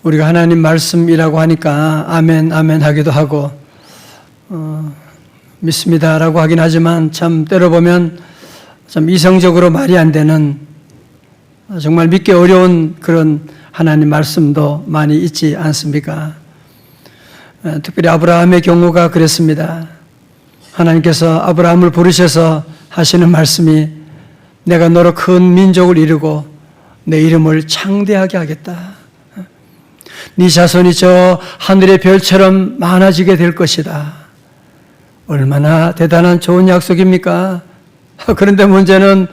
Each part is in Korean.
우리가 하나님 말씀이라고 하니까 아멘 아멘 하기도 하고 믿습니다라고 하긴 하지만 참 때로 보면 참 이성적으로 말이 안 되는 정말 믿기 어려운 그런 하나님 말씀도 많이 있지 않습니까? 특별히 아브라함의 경우가 그랬습니다. 하나님께서 아브라함을 부르셔서 하시는 말씀이 내가 너로 큰 민족을 이루고 내 이름을 창대하게 하겠다. 네 자손이 저 하늘의 별처럼 많아지게 될 것이다. 얼마나 대단한 좋은 약속입니까? 그런데 문제는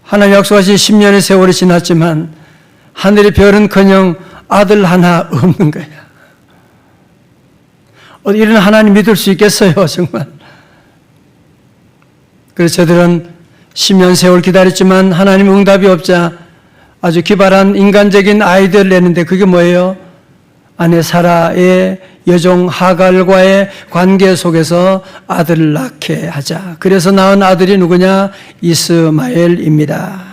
하나님 약속하신 10년의 세월이 지났지만 하늘의 별은커녕 아들 하나 없는 거야. 이런 하나님 믿을 수 있겠어요, 정말. 그래서 저들은 10년 세월 기다렸지만 하나님 응답이 없자 아주 기발한 인간적인 아이디어를 내는데 그게 뭐예요? 아내 사라의 여종 하갈과의 관계 속에서 아들을 낳게 하자. 그래서 낳은 아들이 누구냐? 이스마엘입니다.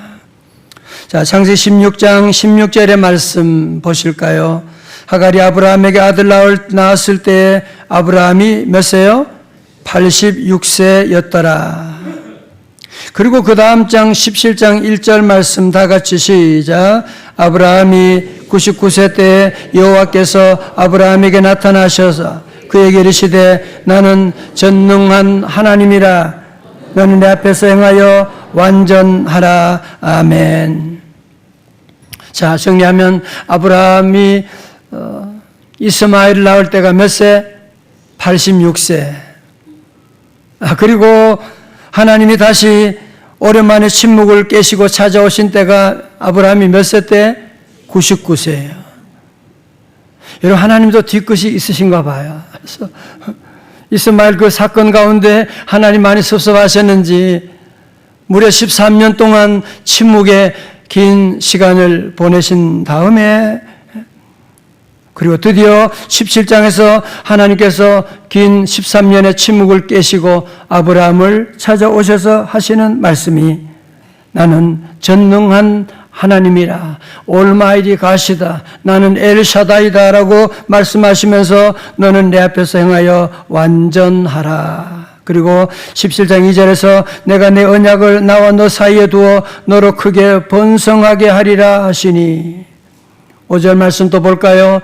자, 창세기 16장 16절의 말씀 보실까요? 하갈이 아브라함에게 아들 낳았을 때 아브라함이 몇 세요? 86세였더라. 그리고 그 다음 장 17장 1절 말씀 다 같이 시작. 아브라함이 99세 때 여호와께서 아브라함에게 나타나셔서 그에게 이르시되 나는 전능한 하나님이라 너는 내 앞에서 행하여 완전하라. 아멘. 자, 정리하면 아브라함이 이스마엘을 낳을 때가 몇 세? 86세. 그리고 하나님이 다시 오랜만에 침묵을 깨시고 찾아오신 때가 아브라함이 몇 세 때? 99세예요. 여러분, 하나님도 뒤끝이 있으신가 봐요. 그래서 이스마엘 그 사건 가운데 하나님 많이 섭섭하셨는지 무려 13년 동안 침묵의 긴 시간을 보내신 다음에 그리고 드디어 17장에서 하나님께서 긴 13년의 침묵을 깨시고 아브라함을 찾아오셔서 하시는 말씀이 나는 전능한 하나님이라 올마이리 가시다 나는 엘샤다이다 라고 말씀하시면서 너는 내 앞에서 행하여 완전하라. 그리고 17장 2절에서 내가 내 언약을 나와 너 사이에 두어 너로 크게 번성하게 하리라 하시니 5절 말씀 또 볼까요?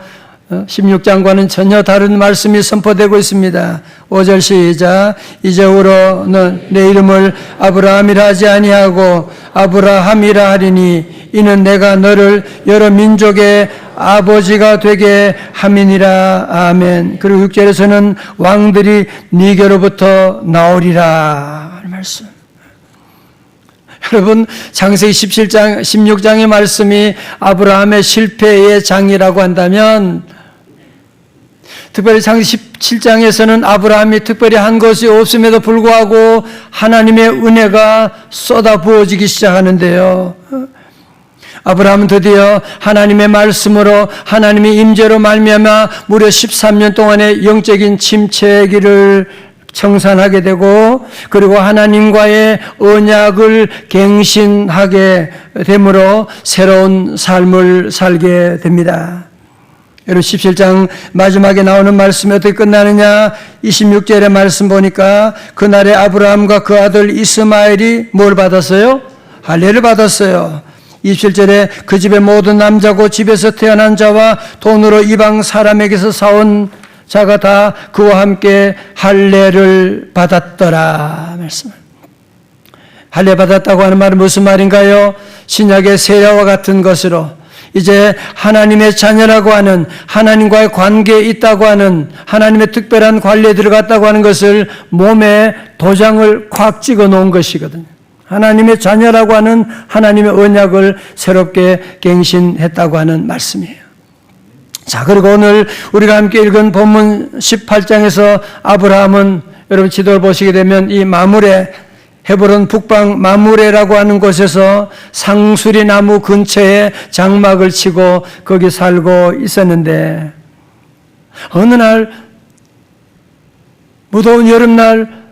16장과는 전혀 다른 말씀이 선포되고 있습니다. 5절 시작. 이제후로 내 이름을 아브라함이라 하지 아니하고 아브라함이라 하리니 이는 내가 너를 여러 민족의 아버지가 되게 함이니라. 아멘. 그리고 6절에서는 왕들이 네게로부터 나오리라 하는 말씀. 여러분, 창세기 17장, 16장의 말씀이 아브라함의 실패의 장이라고 한다면 특별히 창세기 17장에서는 아브라함이 특별히 한 것이 없음에도 불구하고 하나님의 은혜가 쏟아 부어지기 시작하는데요. 아브라함은 드디어 하나님의 말씀으로 하나님의 임재로 말미암아 무려 13년 동안의 영적인 침체기를 청산하게 되고 그리고 하나님과의 언약을 갱신하게 되므로 새로운 삶을 살게 됩니다. 여러분 17장 마지막에 나오는 말씀이 어떻게 끝나느냐? 26절의 말씀 보니까 그날에 아브라함과 그 아들 이스마엘이 뭘 받았어요? 할례를 받았어요. 27절에 그 집의 모든 남자고 집에서 태어난 자와 돈으로 이방 사람에게서 사온 자가 다 그와 함께 할례를 받았더라 말씀. 할례 받았다고 하는 말은 무슨 말인가요? 신약의 세례와 같은 것으로 이제 하나님의 자녀라고 하는 하나님과의 관계에 있다고 하는 하나님의 특별한 관리에 들어갔다고 하는 것을 몸에 도장을 콱 찍어 놓은 것이거든요. 하나님의 자녀라고 하는 하나님의 언약을 새롭게 갱신했다고 하는 말씀이에요. 자, 그리고 오늘 우리가 함께 읽은 본문 18장에서 아브라함은 여러분 지도를 보시게 되면 이 마므레 헤브론 북방 마므레라고 하는 곳에서 상수리 나무 근처에 장막을 치고 거기 살고 있었는데 어느 날 무더운 여름날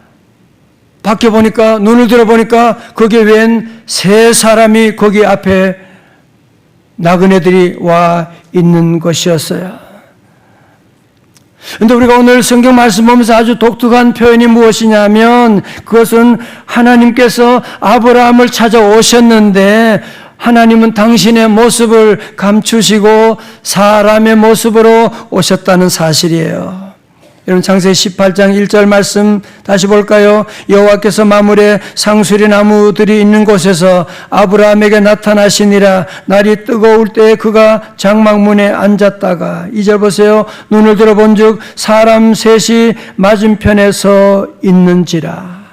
밖에 보니까, 눈을 들어보니까 거기에 웬 세 사람이 거기 앞에 나그네들이 와 있는 것이었어요. 그런데 우리가 오늘 성경 말씀 보면서 아주 독특한 표현이 무엇이냐면, 그것은 하나님께서 아브라함을 찾아오셨는데 하나님은 당신의 모습을 감추시고 사람의 모습으로 오셨다는 사실이에요. 여러분, 창세기 18장 1절 말씀 다시 볼까요? 여호와께서 마물에 상수리 나무들이 있는 곳에서 아브라함에게 나타나시니라. 날이 뜨거울 때 그가 장막문에 앉았다가, 2절 보세요. 눈을 들어본즉 사람 셋이 맞은편에 서 있는지라.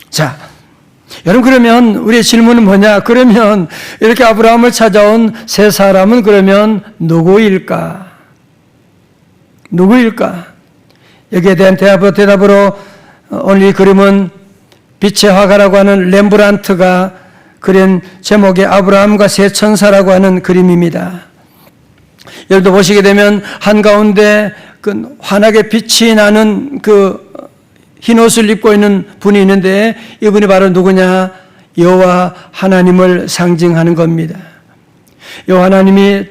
자, 여러분, 그러면 우리의 질문은 뭐냐? 그러면 이렇게 아브라함을 찾아온 세 사람은 그러면 누구일까? 누구일까? 여기에 대한 대답으로 오늘 이 그림은 빛의 화가라고 하는 렘브란트가 그린 제목의 아브라함과 세 천사라고 하는 그림입니다. 여러분도 보시게 되면 한가운데 그 환하게 빛이 나는 그 흰옷을 입고 있는 분이 있는데, 이분이 바로 누구냐? 여호와 하나님을 상징하는 겁니다. 여호와 하나님이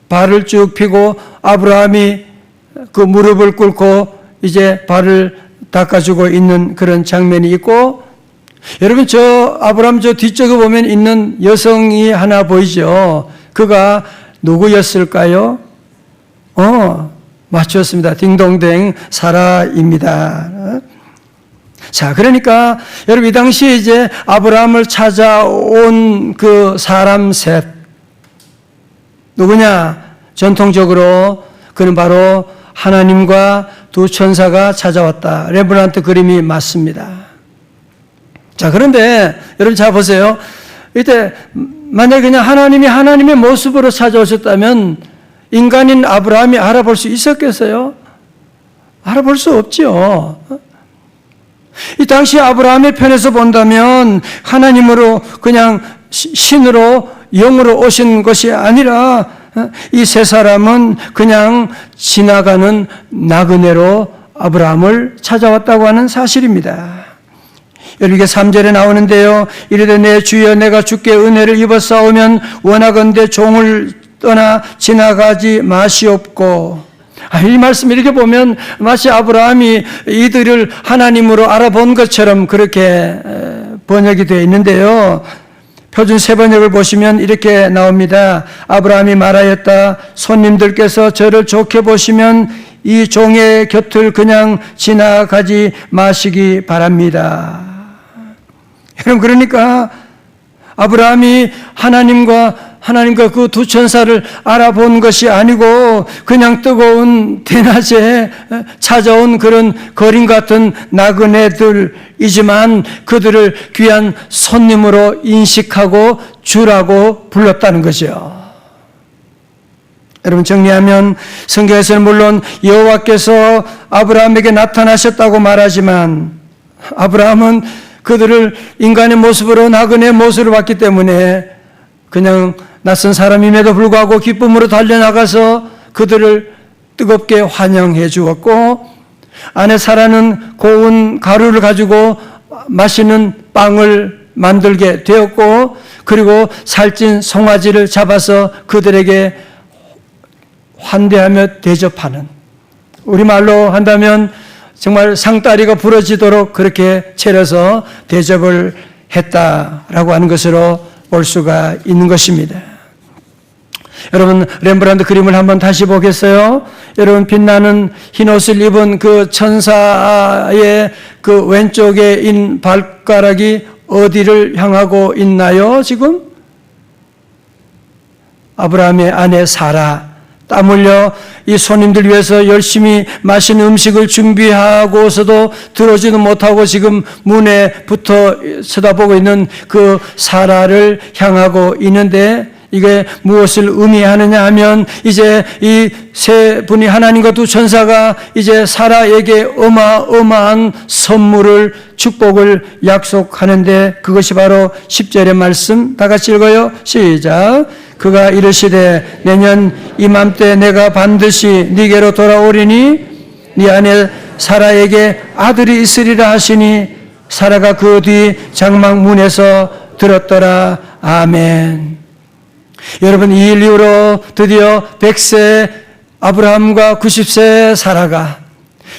발을 쭉 펴고 아브라함이 그 무릎을 꿇고 이제 발을 닦아주고 있는 그런 장면이 있고, 여러분, 저 아브라함 저 뒤쪽에 보면 있는 여성이 하나 보이죠? 그가 누구였을까요? 맞췄습니다. 딩동댕, 사라입니다. 자, 그러니까 여러분, 이 당시에 이제 아브라함을 찾아온 그 사람 셋, 누구냐? 전통적으로 그는 바로 하나님과 두 천사가 찾아왔다. 렘브란트 그림이 맞습니다. 자, 그런데 여러분 잘 보세요. 이때 만약에 그냥 하나님이 하나님의 모습으로 찾아오셨다면 인간인 아브라함이 알아볼 수 있었겠어요? 알아볼 수 없죠. 이 당시 아브라함의 편에서 본다면 하나님으로 그냥 신으로 영으로 오신 것이 아니라 이 세 사람은 그냥 지나가는 나그네로 아브라함을 찾아왔다고 하는 사실입니다. 여기 3절에 나오는데요. 이르되 내 주여 내가 주께 은혜를 입었사오면 원하건대 종을 떠나 지나가지 마시옵고. 이 말씀 이렇게 보면 마치 아브라함이 이들을 하나님으로 알아본 것처럼 그렇게 번역이 되어 있는데요. 표준 세번역을 보시면 이렇게 나옵니다. 아브라함이 말하였다. 손님들께서 저를 좋게 보시면 이 종의 곁을 그냥 지나가지 마시기 바랍니다. 여러분, 그러니까 아브라함이 하나님과 그 두 천사를 알아본 것이 아니고 그냥 뜨거운 대낮에 찾아온 그런 거린 같은 나그네들이지만 그들을 귀한 손님으로 인식하고 주라고 불렀다는 거죠. 여러분, 정리하면 성경에서는 물론 여호와께서 아브라함에게 나타나셨다고 말하지만 아브라함은 그들을 인간의 모습으로 나그네의 모습으로 봤기 때문에 그냥 낯선 사람임에도 불구하고 기쁨으로 달려나가서 그들을 뜨겁게 환영해 주었고, 안에 사라는 고운 가루를 가지고 맛있는 빵을 만들게 되었고, 그리고 살찐 송아지를 잡아서 그들에게 환대하며 대접하는, 우리말로 한다면 정말 상다리가 부러지도록 그렇게 차려서 대접을 했다라고 하는 것으로 볼 수가 있는 것입니다. 여러분, 렘브란트 그림을 한번 다시 보겠어요? 여러분, 빛나는 흰옷을 입은 그 천사의 그 왼쪽에 있는 발가락이 어디를 향하고 있나요, 지금? 아브라함의 아내 사라. 땀 흘려 이 손님들 위해서 열심히 맛있는 음식을 준비하고서도 들어오지도 못하고 지금 문에 붙어 쳐다보고 있는 그 사라를 향하고 있는데, 이게 무엇을 의미하느냐 하면 이제 이 세 분이 하나님과 두 천사가 이제 사라에게 어마어마한 선물을, 축복을 약속하는데, 그것이 바로 10절의 말씀 다 같이 읽어요. 시작. 그가 이르시되 내년 이맘때 내가 반드시 네게로 돌아오리니 네 안에 사라에게 아들이 있으리라 하시니 사라가 그 뒤 장막 문에서 들었더라. 아멘. 여러분, 이 일 이후로 드디어 100세 아브라함과 90세 사라가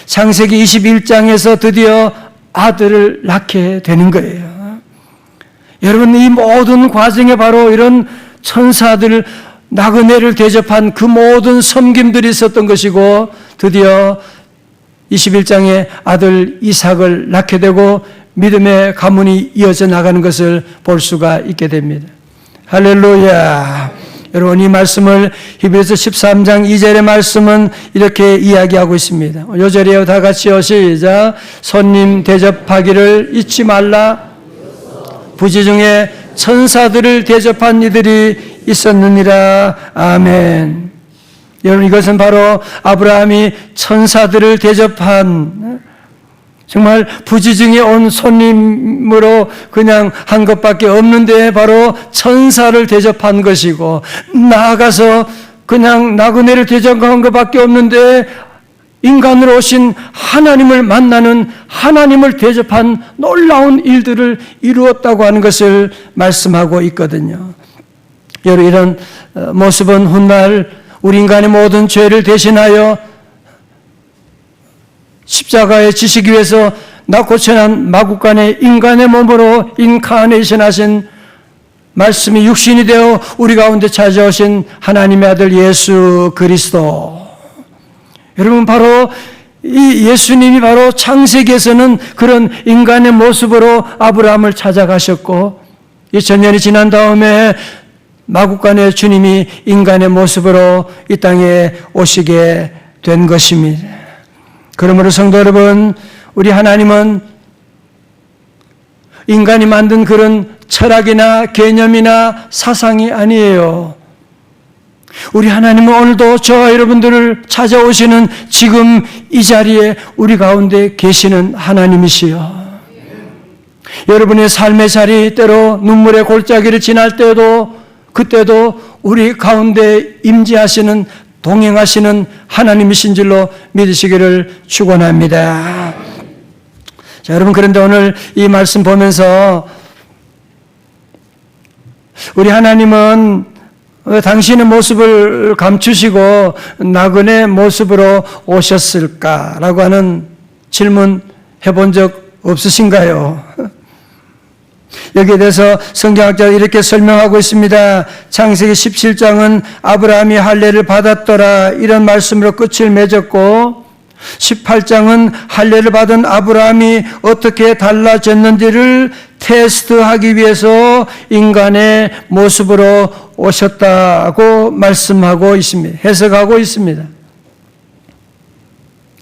창세기 21장에서 드디어 아들을 낳게 되는 거예요. 여러분, 이 모든 과정에 바로 이런 천사들 나그네를 대접한 그 모든 섬김들이 있었던 것이고, 드디어 21장에 아들 이삭을 낳게 되고 믿음의 가문이 이어져 나가는 것을 볼 수가 있게 됩니다. 할렐루야. 여러분, 이 말씀을 히브리서 13장 2절의 말씀은 이렇게 이야기하고 있습니다. 요절이에요. 다 같이요. 시작. 손님 대접하기를 잊지 말라. 부지 중에 천사들을 대접한 이들이 있었느니라. 아멘. 여러분, 이것은 바로 아브라함이 천사들을 대접한, 정말 부지 중에 온 손님으로 그냥 한 것밖에 없는데 바로 천사를 대접한 것이고, 나아가서 그냥 나그네를 대접한 것밖에 없는데 인간으로 오신 하나님을 만나는, 하나님을 대접한 놀라운 일들을 이루었다고 하는 것을 말씀하고 있거든요. 여러분, 이런 모습은 훗날 우리 인간의 모든 죄를 대신하여 십자가에 지시기 위해서 낳고 태어난 마구간의 인간의 몸으로 인카네이션 하신, 말씀이 육신이 되어 우리 가운데 찾아오신 하나님의 아들 예수 그리스도. 여러분, 바로 이 예수님이 바로 창세기에서는 그런 인간의 모습으로 아브라함을 찾아가셨고, 2000년이 지난 다음에 마구간의 주님이 인간의 모습으로 이 땅에 오시게 된 것입니다. 그러므로 성도 여러분, 우리 하나님은 인간이 만든 그런 철학이나 개념이나 사상이 아니에요. 우리 하나님은 오늘도 저와 여러분들을 찾아오시는 지금 이 자리에 우리 가운데 계시는 하나님이시요. 여러분의 삶의 자리, 때로 눈물의 골짜기를 지날 때도, 그때도 우리 가운데 임재하시는, 동행하시는 하나님이신 줄로 믿으시기를 축원합니다. 자, 여러분, 그런데 오늘 이 말씀 보면서 우리 하나님은 당신의 모습을 감추시고 나그네 모습으로 오셨을까라고 하는 질문 해본 적 없으신가요? 여기에 대해서 성경학자가 이렇게 설명하고 있습니다. 창세기 17장은 아브라함이 할례를 받았더라, 이런 말씀으로 끝을 맺었고, 18장은 할례를 받은 아브라함이 어떻게 달라졌는지를 테스트하기 위해서 인간의 모습으로 오셨다고 말씀하고 있습니다. 해석하고 있습니다.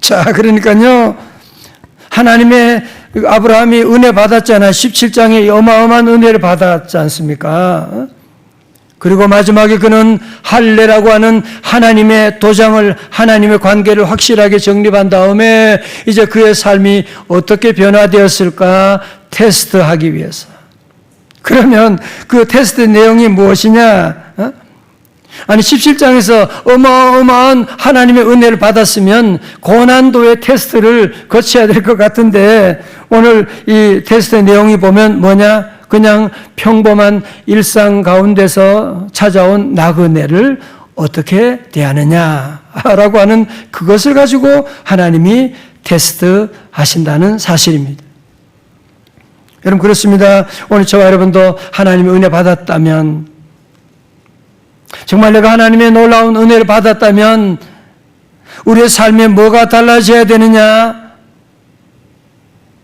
자, 그러니까요, 하나님의 아브라함이 은혜 받았잖아요. 17장에 어마어마한 은혜를 받았지 않습니까? 그리고 마지막에 그는 할례라고 하는 하나님의 도장을, 하나님의 관계를 확실하게 정립한 다음에 이제 그의 삶이 어떻게 변화되었을까 테스트하기 위해서. 그러면 그 테스트 내용이 무엇이냐? 아니, 17장에서 어마어마한 하나님의 은혜를 받았으면 고난도의 테스트를 거쳐야 될 것 같은데, 오늘 이 테스트의 내용이 보면 뭐냐? 그냥 평범한 일상 가운데서 찾아온 나그네를 어떻게 대하느냐라고 하는 그것을 가지고 하나님이 테스트 하신다는 사실입니다. 여러분, 그렇습니다. 오늘 저와 여러분도 하나님의 은혜 받았다면, 정말 내가 하나님의 놀라운 은혜를 받았다면 우리의 삶에 뭐가 달라져야 되느냐?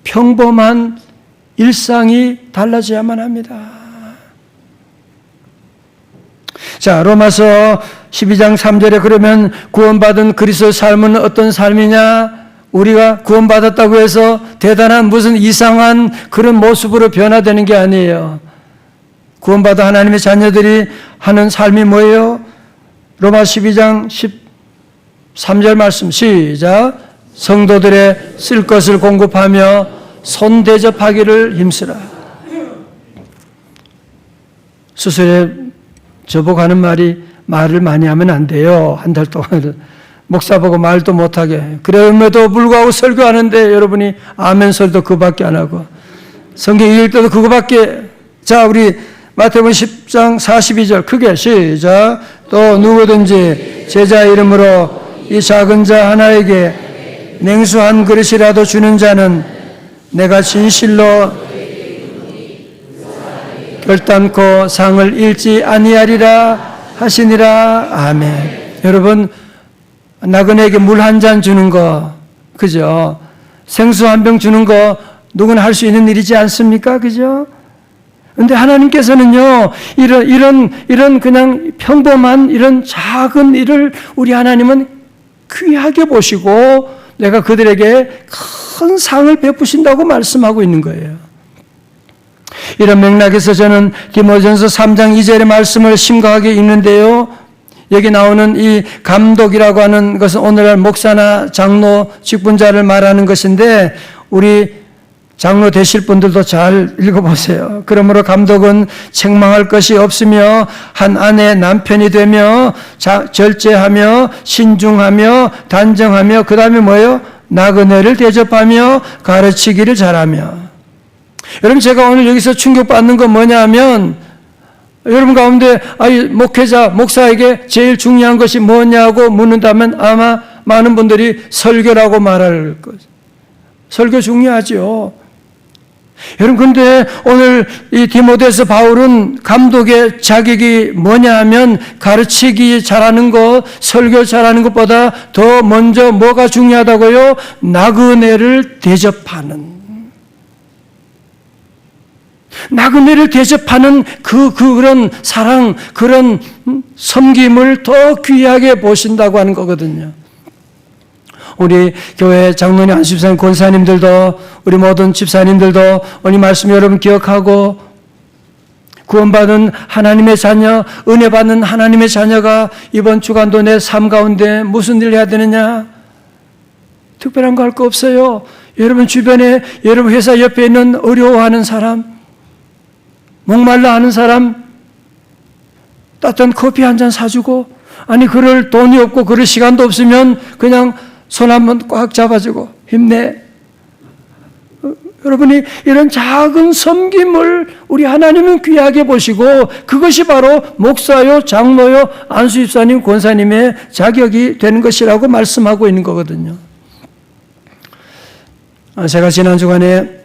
평범한 일상이 달라져야만 합니다. 자, 로마서 12장 3절에 그러면 구원받은 그리스도의 삶은 어떤 삶이냐? 우리가 구원받았다고 해서 대단한 무슨 이상한 그런 모습으로 변화되는 게 아니에요. 구원받은 하나님의 자녀들이 하는 삶이 뭐예요? 로마 12장 13절 말씀 시작. 성도들의 쓸 것을 공급하며 손 대접하기를 힘쓰라. 수술에 저보고 하는 말이, 말을 많이 하면 안 돼요. 한 달 동안 목사 보고 말도 못하게. 그럼에도 불구하고 설교하는데 여러분이 아멘 소리도 그거밖에 안 하고 성경 읽을 때도 그거밖에. 자, 우리 마태복음 10장 42절 크게 시작. 또 누구든지 제자 이름으로 이 작은 자 하나에게 냉수 한 그릇이라도 주는 자는 내가 진실로 결단코 상을 잃지 아니하리라 하시니라. 아멘. 여러분, 나그네에게 물 한 잔 주는 거, 그죠? 생수 한 병 주는 거 누구나 할 수 있는 일이지 않습니까? 그죠? 근데 하나님께서는요, 이런 그냥 평범한 이런 작은 일을 우리 하나님은 귀하게 보시고 내가 그들에게 큰 상을 베푸신다고 말씀하고 있는 거예요. 이런 맥락에서 저는 디모데전서 3장 2절의 말씀을 심각하게 읽는데요. 여기 나오는 이 감독이라고 하는 것은 오늘날 목사나 장로 직분자를 말하는 것인데 우리 장로 되실 분들도 잘 읽어보세요. 그러므로 감독은 책망할 것이 없으며 한 아내의 남편이 되며 절제하며 신중하며 단정하며 그 다음에 뭐예요? 나그네를 대접하며 가르치기를 잘하며. 여러분, 제가 오늘 여기서 충격받는 건 뭐냐 하면 여러분 가운데 목회자, 목사에게 제일 중요한 것이 뭐냐고 묻는다면 아마 많은 분들이 설교라고 말할 것이죠. 설교 중요하죠. 여러분, 근데 오늘 이 디모데서 바울은 감독의 자격이 뭐냐 하면 가르치기 잘하는 것, 설교 잘하는 것보다 더 먼저 뭐가 중요하다고요? 나그네를 대접하는. 나그네를 대접하는 그런 사랑, 그런 섬김을 더 귀하게 보신다고 하는 거거든요. 우리 교회 장로님, 안수집사님, 권사님들도 우리 모든 집사님들도 오늘 말씀 여러분 기억하고 구원받은 하나님의 자녀, 은혜 받는 하나님의 자녀가 이번 주간도 내 삶 가운데 무슨 일을 해야 되느냐? 특별한 거 할 거 없어요. 여러분 주변에, 여러분 회사 옆에 있는 어려워하는 사람, 목말라 하는 사람 따뜻한 커피 한 잔 사주고, 아니 그럴 돈이 없고 그럴 시간도 없으면 그냥 손 한번 꽉 잡아주고 힘내. 여러분이 이런 작은 섬김을 우리 하나님은 귀하게 보시고 그것이 바로 목사요, 장로요, 안수집사님, 권사님의 자격이 되는 것이라고 말씀하고 있는 거거든요. 제가 지난 주간에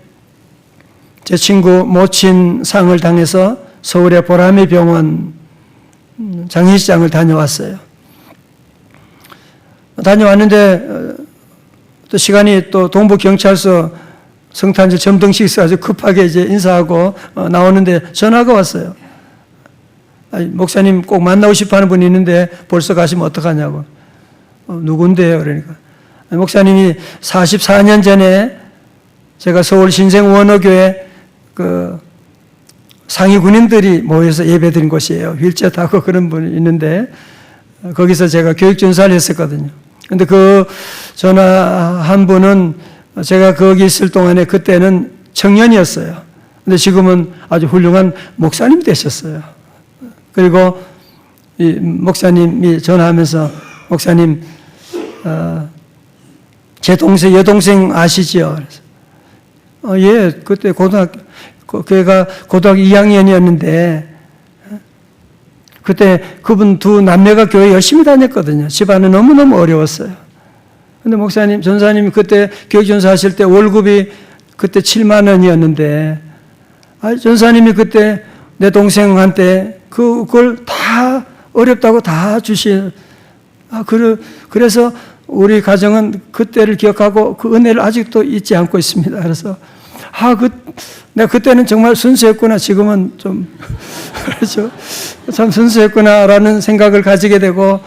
제 친구 모친 상을 당해서 서울의 보라미 병원 장례식장을 다녀왔어요. 다녀왔는데 또 시간이 또 동부경찰서 성탄절 점등식 있어가지고 급하게 이제 인사하고 나오는데 전화가 왔어요. 아니, 목사님 꼭 만나고 싶어 하는 분이 있는데 벌써 가시면 어떡하냐고. 누군데요? 그러니까. 목사님이 44년 전에 제가 서울 신생원어교회 그 상위 군인들이 모여서 예배드린 곳이에요. 휠체어 타고 그런 분이 있는데 거기서 제가 교육전사를 했었거든요. 근데 그 전화한 분은 제가 거기 있을 동안에 그때는 청년이었어요. 근데 지금은 아주 훌륭한 목사님이 되셨어요. 그리고 이 목사님이 전화하면서 목사님, 제 여동생 아시죠? 예, 그때 걔가 고등학교 2학년이었는데 그때 그분 두 남매가 교회 열심히 다녔거든요. 집안은 너무너무 어려웠어요. 근데 목사님, 전사님이 그때 교육전사 하실 때 월급이 그때 7만 원이었는데 전사님이 그때 내 동생한테 그걸 다 어렵다고 다 그래서 우리 가정은 그때를 기억하고 그 은혜를 아직도 잊지 않고 있습니다. 그래서 내가 그때는 정말 순수했구나. 지금은 좀 그렇죠. 참 순수했구나라는 생각을 가지게 되고,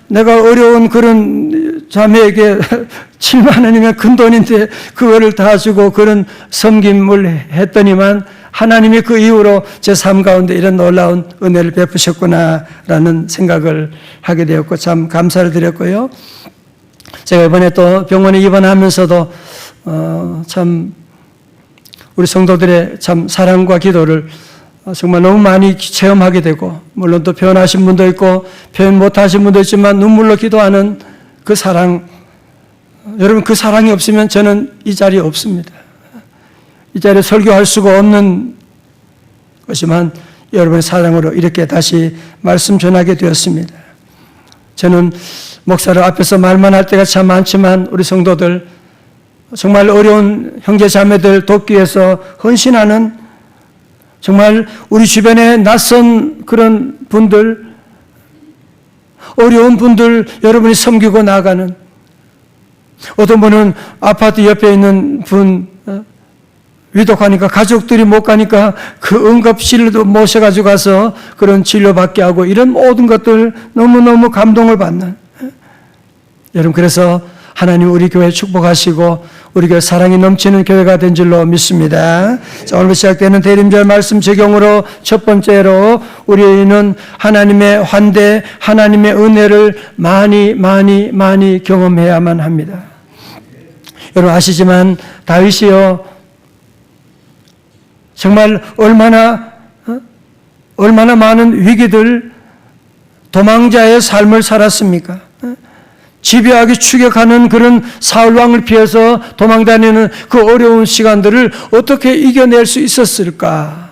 내가 어려운 그런 자매에게 7만 원이면 큰 돈인데 그거를 다 주고 그런 섬김을 했더니만 하나님이 그 이후로 제 삶 가운데 이런 놀라운 은혜를 베푸셨구나라는 생각을 하게 되었고 참 감사를 드렸고요. 제가 이번에 또 병원에 입원하면서도 참 우리 성도들의 참 사랑과 기도를 정말 너무 많이 체험하게 되고, 물론 또 표현하신 분도 있고 표현 못하신 분도 있지만 눈물로 기도하는 그 사랑, 여러분 그 사랑이 없으면 저는 이 자리에 없습니다. 이 자리에 설교할 수가 없는 것이지만 여러분의 사랑으로 이렇게 다시 말씀 전하게 되었습니다. 저는 목사를 앞에서 말만 할 때가 참 많지만 우리 성도들 정말 어려운 형제 자매들 돕기 위해서 헌신하는 정말 우리 주변에 낯선 그런 분들, 어려운 분들 여러분이 섬기고 나가는, 어떤 분은 아파트 옆에 있는 분 위독하니까 가족들이 못 가니까 그 응급실도 모셔가지고 가서 그런 치료받게 하고 이런 모든 것들 너무너무 감동을 받는, 여러분 그래서 하나님 우리 교회 축복하시고 우리 교회 사랑이 넘치는 교회가 된 줄로 믿습니다. 자, 오늘 시작되는 대림절 말씀 적용으로 첫 번째로 우리는 하나님의 환대, 하나님의 은혜를 많이 경험해야만 합니다. 여러분 아시지만 다윗이요 정말 얼마나 많은 위기들, 도망자의 삶을 살았습니까? 집요하게 추격하는 그런 사울왕을 피해서 도망다니는 그 어려운 시간들을 어떻게 이겨낼 수 있었을까?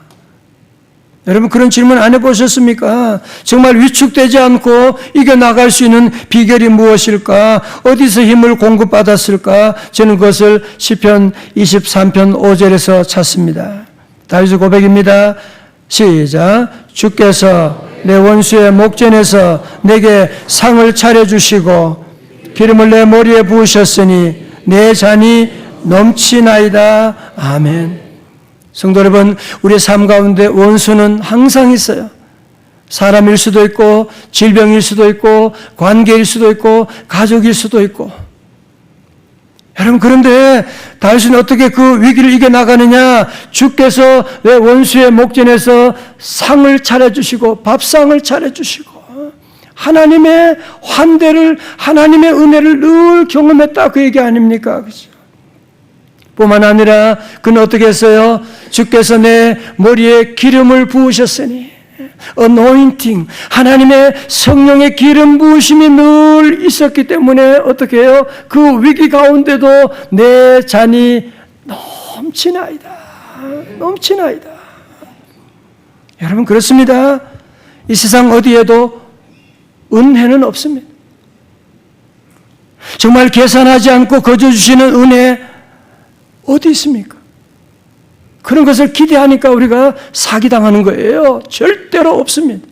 여러분 그런 질문 안 해보셨습니까? 정말 위축되지 않고 이겨나갈 수 있는 비결이 무엇일까? 어디서 힘을 공급받았을까? 저는 그것을 시편 23편 5절에서 찾습니다. 다윗의 고백입니다. 시작. 주께서 내 원수의 목전에서 내게 상을 차려주시고 기름을 내 머리에 부으셨으니 내 잔이 넘치나이다. 아멘. 성도 여러분, 우리의 삶 가운데 원수는 항상 있어요. 사람일 수도 있고 질병일 수도 있고 관계일 수도 있고 가족일 수도 있고. 여러분 그런데 다윗은 어떻게 그 위기를 이겨나가느냐? 주께서 내 원수의 목전에서 상을 차려주시고 밥상을 차려주시고 하나님의 환대를, 하나님의 은혜를 늘 경험했다 그 얘기 아닙니까? 그렇죠? 뿐만 아니라 그는 어떻게 했어요? 주께서 내 머리에 기름을 부으셨으니 anointing, 하나님의 성령의 기름 부으심이 늘 있었기 때문에 어떻게 해요? 그 위기 가운데도 내 잔이 넘치나이다. 넘치나이다. 여러분 그렇습니다. 이 세상 어디에도 은혜는 없습니다. 정말 계산하지 않고 거저 주시는 은혜 어디 있습니까? 그런 것을 기대하니까 우리가 사기당하는 거예요. 절대로 없습니다.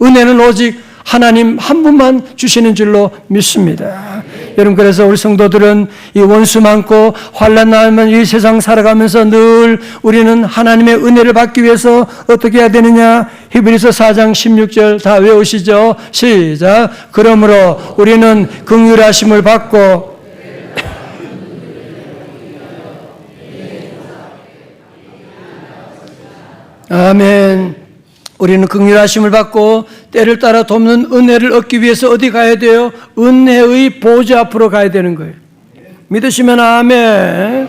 은혜는 오직 하나님 한 분만 주시는 줄로 믿습니다. 여러분 그래서 우리 성도들은 이 원수 많고 환난 나면 이 세상 살아가면서 늘 우리는 하나님의 은혜를 받기 위해서 어떻게 해야 되느냐? 히브리서 4장 16절 다 외우시죠? 시작. 그러므로 우리는 긍휼하심을 받고 아멘. 우리는 긍휼하심을 받고 때를 따라 돕는 은혜를 얻기 위해서 어디 가야 돼요? 은혜의 보좌 앞으로 가야 되는 거예요. 믿으시면 아멘.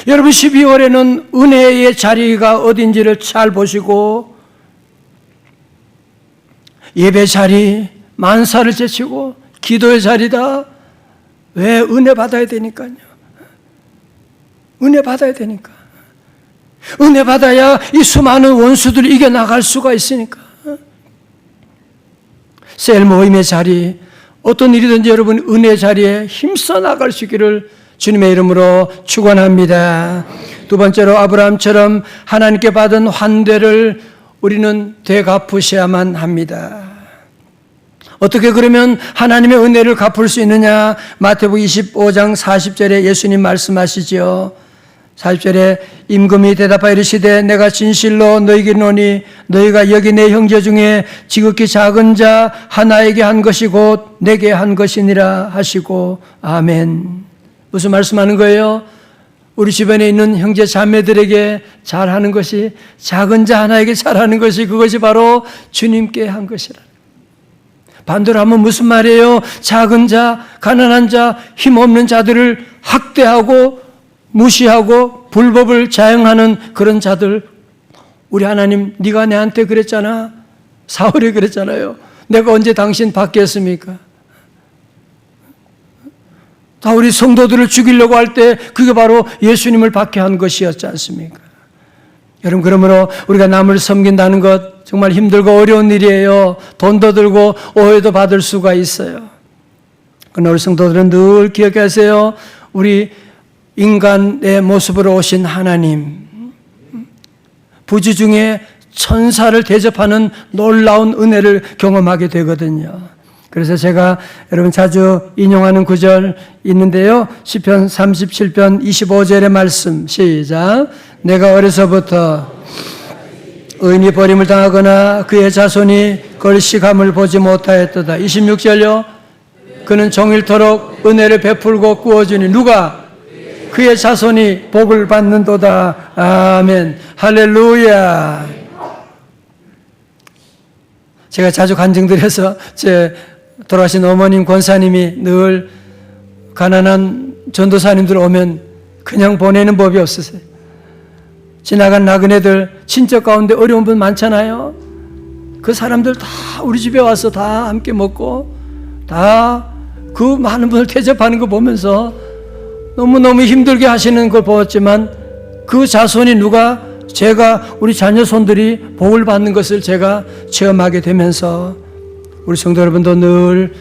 여러분 12월에는 은혜의 자리가 어딘지를 잘 보시고 예배 자리, 만사를 제치고 기도의 자리다. 왜? 은혜 받아야 되니까요. 은혜 받아야 되니까. 은혜 받아야 이 수많은 원수들을 이겨나갈 수가 있으니까. 셀 모임의 자리, 어떤 일이든지 여러분 은혜 자리에 힘써 나갈 수 있기를 주님의 이름으로 축원합니다. 두 번째로 아브라함처럼 하나님께 받은 환대를 우리는 되갚으셔야만 합니다. 어떻게 그러면 하나님의 은혜를 갚을 수 있느냐? 마태복음 25장 40절에 예수님 말씀하시죠. 40절에 임금이 대답하여 이르시되 내가 진실로 너희에게 이르노니 너희가 여기 내 형제 중에 지극히 작은 자 하나에게 한 것이 곧 내게 한 것이니라 하시고 아멘. 무슨 말씀하는 거예요? 우리 주변에 있는 형제 자매들에게 잘하는 것이, 작은 자 하나에게 잘하는 것이, 그것이 바로 주님께 한 것이라. 반대로 하면 무슨 말이에요? 작은 자, 가난한 자, 힘없는 자들을 학대하고 무시하고 불법을 자행하는 그런 자들, 우리 하나님 네가 내한테 그랬잖아. 사울이 그랬잖아요. 내가 언제 당신 받겠습니까? 다 우리 성도들을 죽이려고 할 때 그게 바로 예수님을 박해한 것이었지 않습니까? 여러분, 그러므로 우리가 남을 섬긴다는 것 정말 힘들고 어려운 일이에요. 돈도 들고 오해도 받을 수가 있어요. 그러나 우리 성도들은 늘 기억하세요. 우리 인간의 모습으로 오신 하나님, 부주 중에 천사를 대접하는 놀라운 은혜를 경험하게 되거든요. 그래서 제가 여러분 자주 인용하는 구절 있는데요. 시편 37편 25절의 말씀, 시작. 내가 어려서부터 의인이 버림을 당하거나 그의 자손이 걸식함을 보지 못하였도다. 26절요. 그는 종일토록 은혜를 베풀고 구워주니 누가? 그의 자손이 복을 받는도다. 아멘. 할렐루야. 제가 자주 간증드려서 제 돌아가신 어머님 권사님이 늘 가난한 전도사님들 오면 그냥 보내는 법이 없으세요. 지나간 나그네들 친척 가운데 어려운 분 많잖아요. 그 사람들 다 우리 집에 와서 다 함께 먹고 다 그 많은 분을 대접하는 거 보면서 너무너무 힘들게 하시는 걸 보았지만 그 자손이 누가? 제가 우리 자녀 손들이 복을 받는 것을 제가 체험하게 되면서 우리 성도 여러분도 늘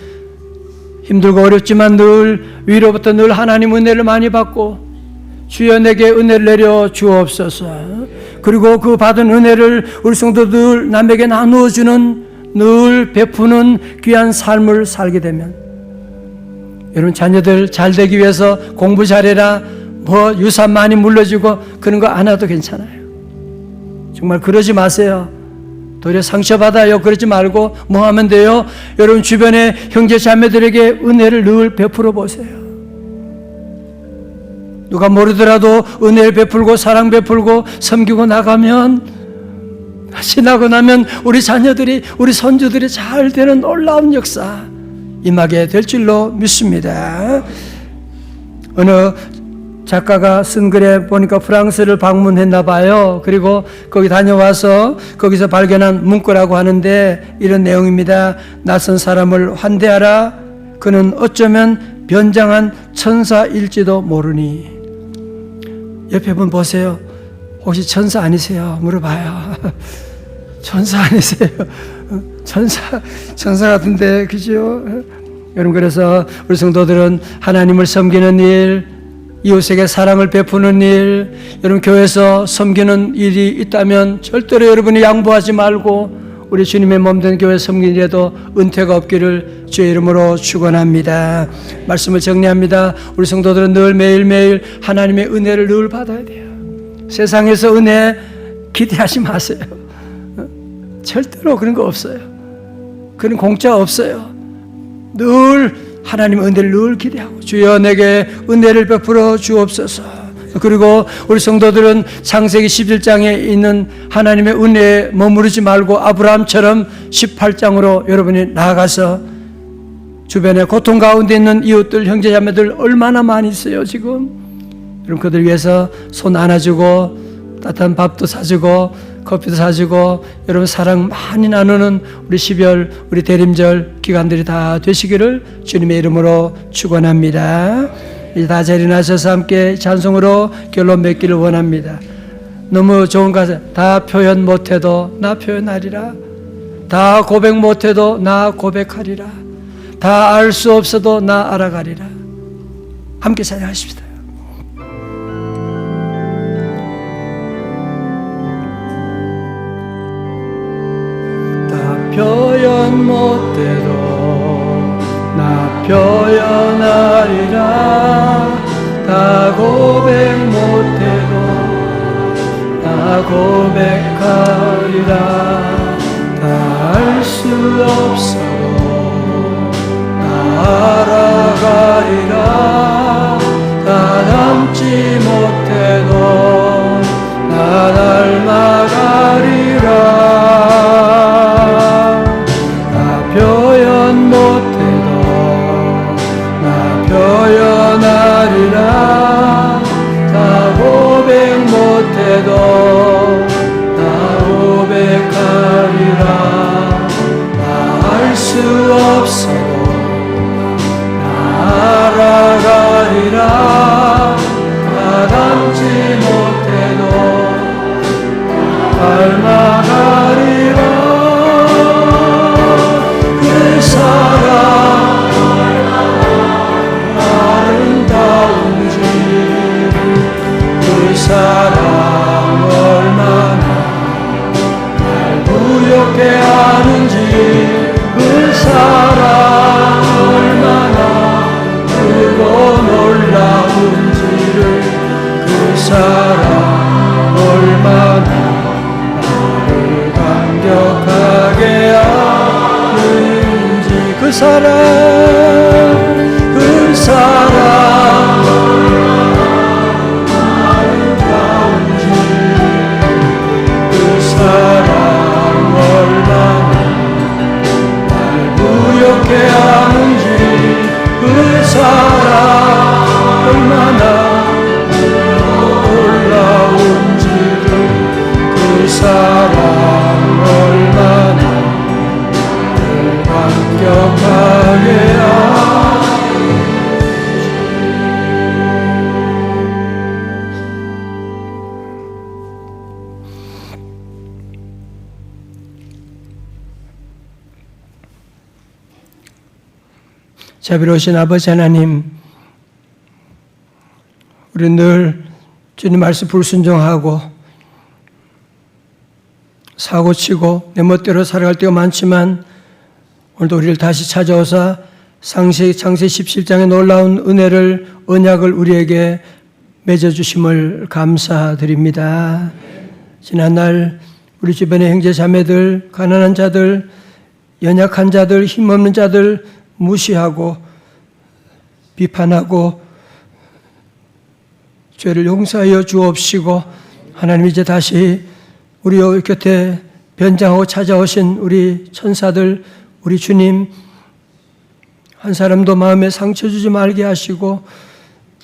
힘들고 어렵지만 늘 위로부터 늘 하나님 은혜를 많이 받고 주여 내게 은혜를 내려 주옵소서. 그리고 그 받은 은혜를 우리 성도들 남에게 나누어 주는 늘 베푸는 귀한 삶을 살게 되면 여러분 자녀들 잘 되기 위해서 공부 잘해라 뭐 유산 많이 물려주고 그런 거 안 해도 괜찮아요. 정말 그러지 마세요. 도리어 상처받아요. 그러지 말고 뭐 하면 돼요? 여러분 주변의 형제 자매들에게 은혜를 늘 베풀어 보세요. 누가 모르더라도 은혜를 베풀고 사랑 베풀고 섬기고 나가면 지나고 나면 우리 자녀들이 우리 손주들이 잘 되는 놀라운 역사 임하게 될 줄로 믿습니다. 어느 작가가 쓴 글에 보니까 프랑스를 방문했나 봐요. 그리고 거기 다녀와서 거기서 발견한 문구라고 하는데 이런 내용입니다. 낯선 사람을 환대하라. 그는 어쩌면 변장한 천사일지도 모르니. 옆에 분 보세요. 혹시 천사 아니세요? 물어봐요. 천사 아니세요? 천사 같은데, 그죠? 여러분, 그래서 우리 성도들은 하나님을 섬기는 일, 이웃에게 사랑을 베푸는 일, 여러분 교회에서 섬기는 일이 있다면 절대로 여러분이 양보하지 말고 우리 주님의 몸된 교회 섬기는 일에도 은퇴가 없기를 주의 이름으로 축원합니다. 말씀을 정리합니다. 우리 성도들은 늘 매일매일 하나님의 은혜를 늘 받아야 돼요. 세상에서 은혜 기대하지 마세요. 절대로 그런 거 없어요. 그런 공짜 없어요. 늘 하나님 은혜를 늘 기대하고 주여 내게 은혜를 베풀어 주옵소서. 그리고 우리 성도들은 창세기 11장에 있는 하나님의 은혜에 머무르지 말고 아브라함처럼 18장으로 여러분이 나아가서 주변에 고통 가운데 있는 이웃들 형제자매들 얼마나 많이 있어요 지금. 여러분 그들 위해서 손 안아주고 따뜻한 밥도 사주고 커피도 사주고 여러분 사랑 많이 나누는 우리 12월 우리 대림절 기간들이 다 되시기를 주님의 이름으로 축원합니다. 이제 다 자리 나셔서 함께 찬송으로 결론 맺기를 원합니다. 너무 좋은 가사. 다 표현 못해도 나 표현하리라. 다 고백 못해도 나 고백하리라. 다 알 수 없어도 나 알아가리라. 함께 찬양하십시다. 표현 못해도 나 표현하리라. 다 고백 못해도 나 고백하리라. 다 알 수 없어도 나 알아가리라. 다 닮지 못해도 나 닮아가리라. 표현 못해도 나 표현하리라. 다 고백 못해도 나 고백하리라. 다 알 수 없어도 나 알아가 그 사랑 그 사랑 얼마나 날 부욕해 하는지 그 사랑 얼마나 놀라운지를 그 사랑 얼마나 늘 감격하게 자비로우신 아버지 하나님, 우리 늘 주님 말씀 불순종하고 사고치고 내 멋대로 살아갈 때가 많지만 오늘도 우리를 다시 찾아오사 창세 17장의 놀라운 은혜를 언약을 우리에게 맺어주심을 감사드립니다. 지난날 우리 주변의 형제 자매들, 가난한 자들, 연약한 자들, 힘없는 자들 무시하고 비판하고 죄를 용서하여 주옵시고 하나님 이제 다시 우리 곁에 변장하고 찾아오신 우리 천사들, 우리 주님 한 사람도 마음에 상처 주지 말게 하시고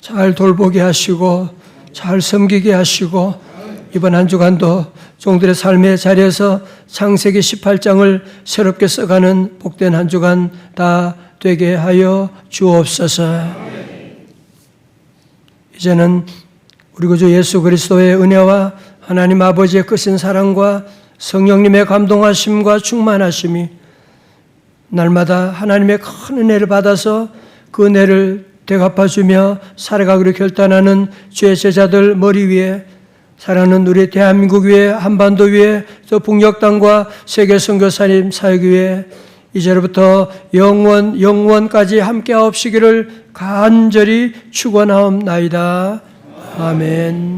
잘 돌보게 하시고 잘 섬기게 하시고 이번 한 주간도 종들의 삶의 자리에서 창세기 18장을 새롭게 써가는 복된 한 주간 다 되게 하여 주옵소서. 이제는 우리 구주 예수 그리스도의 은혜와 하나님 아버지의 크신 사랑과 성령님의 감동하심과 충만하심이 날마다 하나님의 큰 은혜를 받아서 그 은혜를 되갚아주며 살아가기로 결단하는 주의 제자들 머리 위에 사랑하는 우리 대한민국 위에 한반도 위에 또 북녘 땅과 세계 선교사님 사역 위에 이제로부터 영원까지 함께하옵시기를 간절히 축원하옵나이다. 아멘.